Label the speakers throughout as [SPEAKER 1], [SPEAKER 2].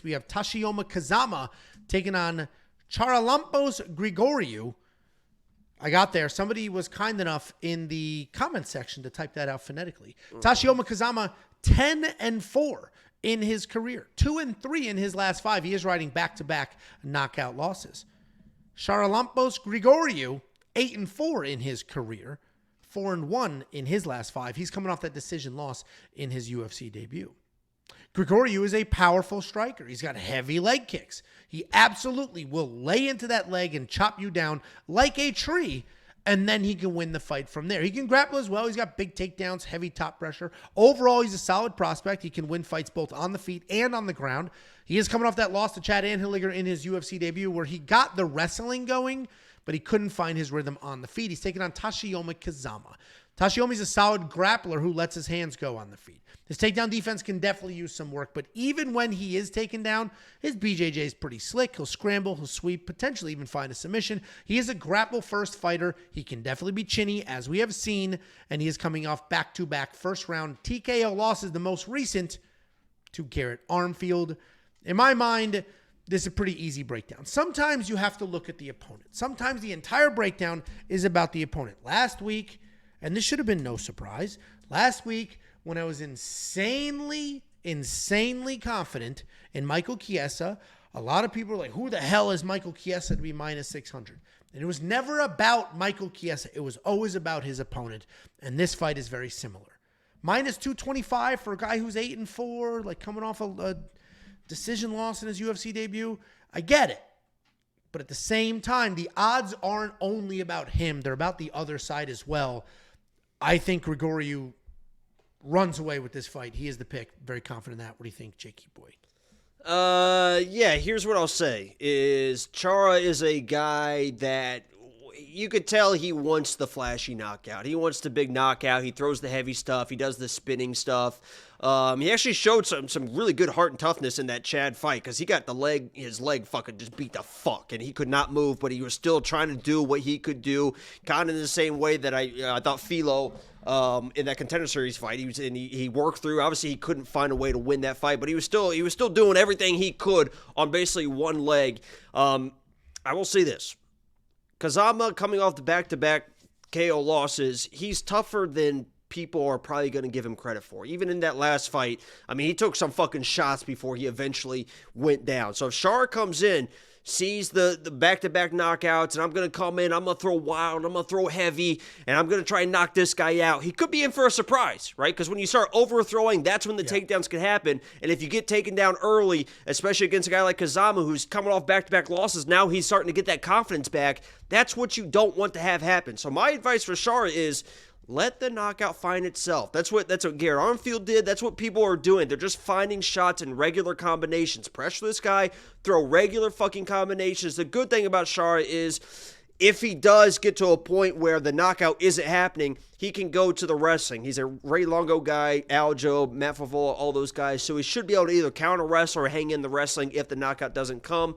[SPEAKER 1] We have Toshiomi Kazama taking on Charalampos Grigoriou. I got there. Somebody was kind enough in the comment section to type that out phonetically. Toshiomi Kazama, 10-4 in his career. 2-3 in his last 5. He is riding back-to-back knockout losses. Charalampos Grigoriou, 8-4 in his career. 4-1 in his last 5. He's coming off that decision loss in his UFC debut. Grigoriou is a powerful striker. He's got heavy leg kicks. He absolutely will lay into that leg and chop you down like a tree, and then he can win the fight from there. He can grapple as well. He's got big takedowns, heavy top pressure. Overall, he's a solid prospect. He can win fights both on the feet and on the ground. He is coming off that loss to Chad Anheliger in his UFC debut where he got the wrestling going, but he couldn't find his rhythm on the feet. He's taking on Toshiomi Kazama. Toshiomi's a solid grappler who lets his hands go on the feet. His takedown defense can definitely use some work, but even when he is taken down, his BJJ is pretty slick. He'll scramble, he'll sweep, potentially even find a submission. He is a grapple-first fighter. He can definitely be chinny, as we have seen, and he is coming off back-to-back first-round TKO losses, the most recent to Garrett Armfield. In my mind, this is a pretty easy breakdown. Sometimes you have to look at the opponent. Sometimes the entire breakdown is about the opponent. Last week, and this should have been no surprise, last week when I was insanely confident in Michael Chiesa, a lot of people were like, who the hell is Michael Chiesa to be minus 600? And it was never about Michael Chiesa. It was always about his opponent. And this fight is very similar. Minus 225 for a guy who's 8-4, like coming off a decision loss in his UFC debut. I get it. But at the same time, the odds aren't only about him. They're about the other side as well. I think Grigoriou runs away with this fight. He is the pick. Very confident in that. What do you think, Jakey boy?
[SPEAKER 2] Yeah, here's what I'll say is Chara is a guy that you could tell he wants the flashy knockout. He wants the big knockout. He throws the heavy stuff. He does the spinning stuff. He actually showed some really good heart and toughness in that Chad fight because he got his leg fucking just beat the fuck, and he could not move, but he was still trying to do what he could do, kind of in the same way that I thought Philo in that Contender Series fight. He worked through. Obviously, he couldn't find a way to win that fight, but he was still doing everything he could on basically one leg. I will say this. Kazama, coming off the back-to-back KO losses, he's tougher than people are probably going to give him credit for. Even in that last fight, I mean, he took some fucking shots before he eventually went down. So if Chara comes in, sees the back-to-back knockouts, and I'm going to come in, I'm going to throw wild, I'm going to throw heavy, and I'm going to try and knock this guy out, he could be in for a surprise, right? Because when you start overthrowing, that's when the takedowns can happen. And if you get taken down early, especially against a guy like Kazama, who's coming off back-to-back losses, now he's starting to get that confidence back. That's what you don't want to have happen. So my advice for Chara is let the knockout find itself. That's what Garrett Armfield did. That's what people are doing. They're just finding shots in regular combinations. Pressure this guy, throw regular fucking combinations. The good thing about Chara is if he does get to a point where the knockout isn't happening, he can go to the wrestling. He's a Ray Longo guy, Aljo, Matt Favola, all those guys. So he should be able to either counter wrestle or hang in the wrestling if the knockout doesn't come.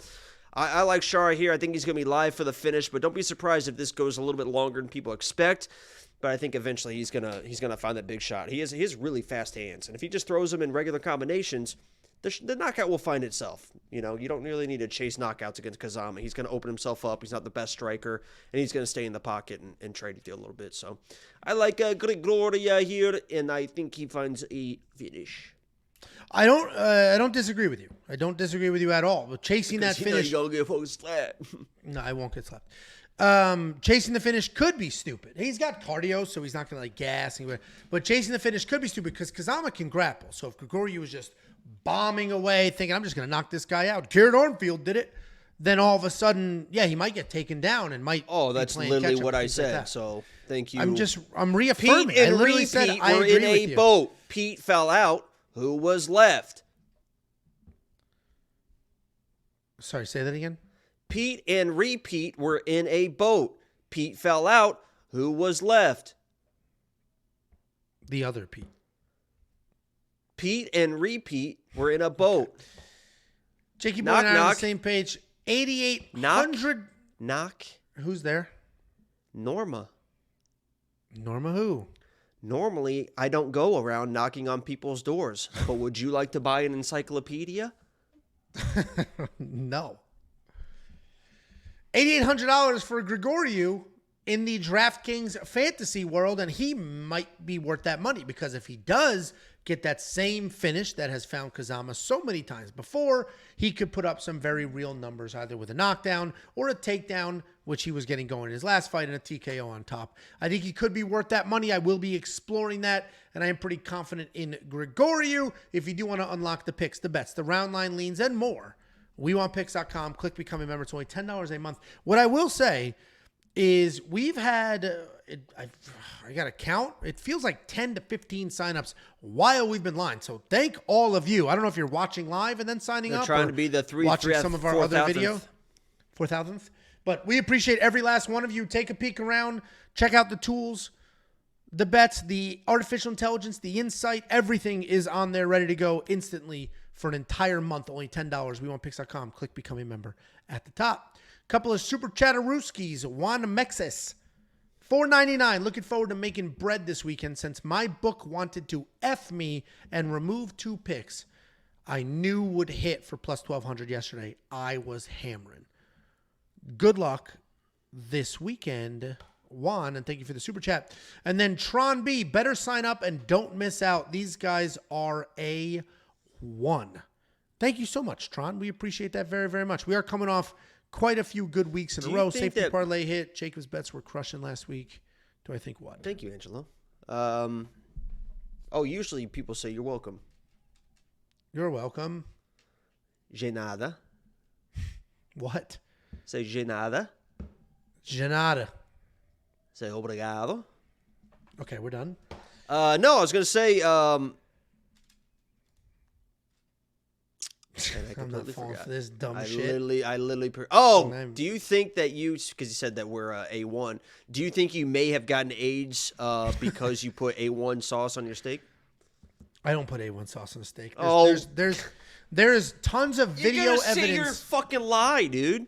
[SPEAKER 2] I like Chara here. I think he's going to be live for the finish, but don't be surprised if this goes a little bit longer than people expect. But I think eventually he's gonna find that big shot. He has really fast hands, and if he just throws them in regular combinations, the knockout will find itself. You know, you don't really need to chase knockouts against Kazama. He's gonna open himself up. He's not the best striker, and he's gonna stay in the pocket and try to do a little bit. So I like Grigoriou here, and I think he finds a finish.
[SPEAKER 1] I don't disagree with you. I don't disagree with you at all. But chasing
[SPEAKER 2] because
[SPEAKER 1] that finish,
[SPEAKER 2] you're gonna get a fucking slap.
[SPEAKER 1] No, I won't get slapped. Chasing the finish could be stupid. He's got cardio, so he's not going to like gas. But chasing the finish could be stupid because Kazama can grapple. So if Grigoriou was just bombing away, thinking, I'm just going to knock this guy out, Garrett Armfield did it, then all of a sudden, yeah, he might get taken down and might.
[SPEAKER 2] Oh, that's literally what I said. Like so thank you.
[SPEAKER 1] I'm reaffirming.
[SPEAKER 2] Pete and Repeat were in a boat. Pete fell out. Who was left?
[SPEAKER 1] Sorry, say that again.
[SPEAKER 2] Pete and Repeat were in a boat. Pete fell out. Who was left?
[SPEAKER 1] The other Pete.
[SPEAKER 2] Pete and Repeat were in a boat.
[SPEAKER 1] Okay. Jakey Boy and I are on the same page. 8,800.
[SPEAKER 2] Knock.
[SPEAKER 1] Who's there?
[SPEAKER 2] Norma.
[SPEAKER 1] Norma who?
[SPEAKER 2] Normally, I don't go around knocking on people's doors, but would you like to buy an encyclopedia?
[SPEAKER 1] No. $8,800 for Grigoriou in the DraftKings fantasy world, and he might be worth that money because if he does get that same finish that has found Kazama so many times before, he could put up some very real numbers either with a knockdown or a takedown, which he was getting going in his last fight, and a TKO on top. I think he could be worth that money. I will be exploring that, and I am pretty confident in Grigoriou. If you do want to unlock the picks, the bets, the round line leans, and more, WeWantPicks.com. Click Become a Member. It's only $10 a month. What I will say is we've had, I got to count, it feels like 10 to 15 signups while we've been live. So thank all of you. I don't know if you're watching live and then signing up.
[SPEAKER 2] Trying to be the
[SPEAKER 1] watching some of our other video. 4,000th. But we appreciate every last one of you. Take a peek around. Check out the tools, the bets, the artificial intelligence, the insight. Everything is on there ready to go instantly for an entire month. Only $10. WeWantPicks.com. Click Become a Member at the top. Couple of super chatterooskies. Juan Mexes, $4.99. Looking forward to making bread this weekend since my book wanted to F me and remove 2 picks I knew would hit for plus 1,200 yesterday. I was hammering. Good luck this weekend, Juan, and thank you for the super chat. And then Tron B, better sign up and don't miss out. These guys are A1. Thank you so much, Tron. We appreciate that very, very much. We are coming off quite a few good weeks in a row. Safety parlay hit. Jacob's bets were crushing last week. Do I think what?
[SPEAKER 2] Thank you, Angelo. Usually people say you're welcome.
[SPEAKER 1] You're welcome.
[SPEAKER 2] De nada.
[SPEAKER 1] What?
[SPEAKER 2] Say de nada.
[SPEAKER 1] De nada.
[SPEAKER 2] Say obrigado.
[SPEAKER 1] Okay, we're done.
[SPEAKER 2] No, I was going to say...
[SPEAKER 1] I'm not falling for this dumb shit.
[SPEAKER 2] I literally. Do you think that because you said that we're A1, do you think you may have gotten AIDS because you put A1 sauce on your steak?
[SPEAKER 1] I don't put A1 sauce on a steak. There's tons of video evidence.
[SPEAKER 2] Say your fucking lie, dude.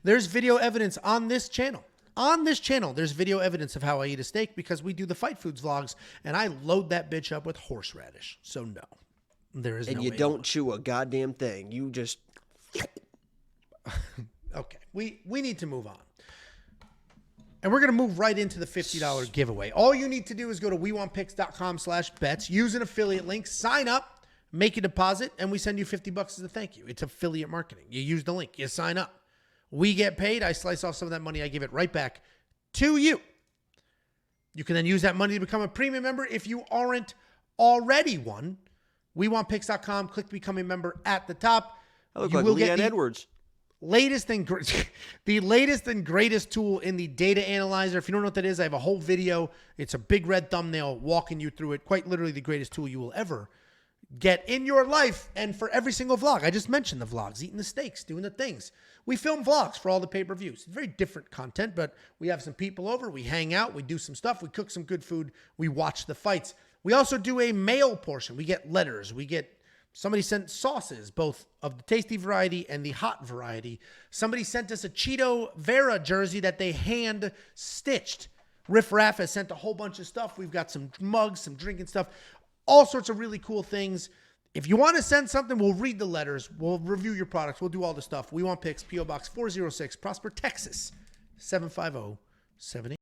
[SPEAKER 1] There's video evidence on this channel. On this channel, there's video evidence of how I eat a steak because we do the Fight Foods vlogs, and I load that bitch up with horseradish. So no. There is
[SPEAKER 2] and you don't chew a goddamn thing. You just...
[SPEAKER 1] Okay. We need to move on. And we're going to move right into the $50 giveaway. All you need to do is go to WeWantPicks.com/bets, use an affiliate link, sign up, make a deposit, and we send you $50 as a thank you. It's affiliate marketing. You use the link. You sign up. We get paid. I slice off some of that money. I give it right back to you. You can then use that money to become a premium member if you aren't already one. WeWantPicks.com. Click Become a Member at the top.
[SPEAKER 2] I look like Leanne Edwards.
[SPEAKER 1] The latest and greatest tool in the data analyzer. If you don't know what that is, I have a whole video. It's a big red thumbnail walking you through it. Quite literally the greatest tool you will ever get in your life. And for every single vlog, I just mentioned the vlogs, eating the steaks, doing the things. We film vlogs for all the pay-per-views. Very different content, but we have some people over. We hang out. We do some stuff. We cook some good food. We watch the fights. We also do a mail portion. We get letters. Somebody sent sauces, both of the tasty variety and the hot variety. Somebody sent us a Cheeto Vera jersey that they hand stitched. Riff Raff has sent a whole bunch of stuff. We've got some mugs, some drinking stuff, all sorts of really cool things. If you want to send something, we'll read the letters. We'll review your products. We'll do all the stuff. We Want Picks, P.O. Box 406, Prosper, Texas, 75078.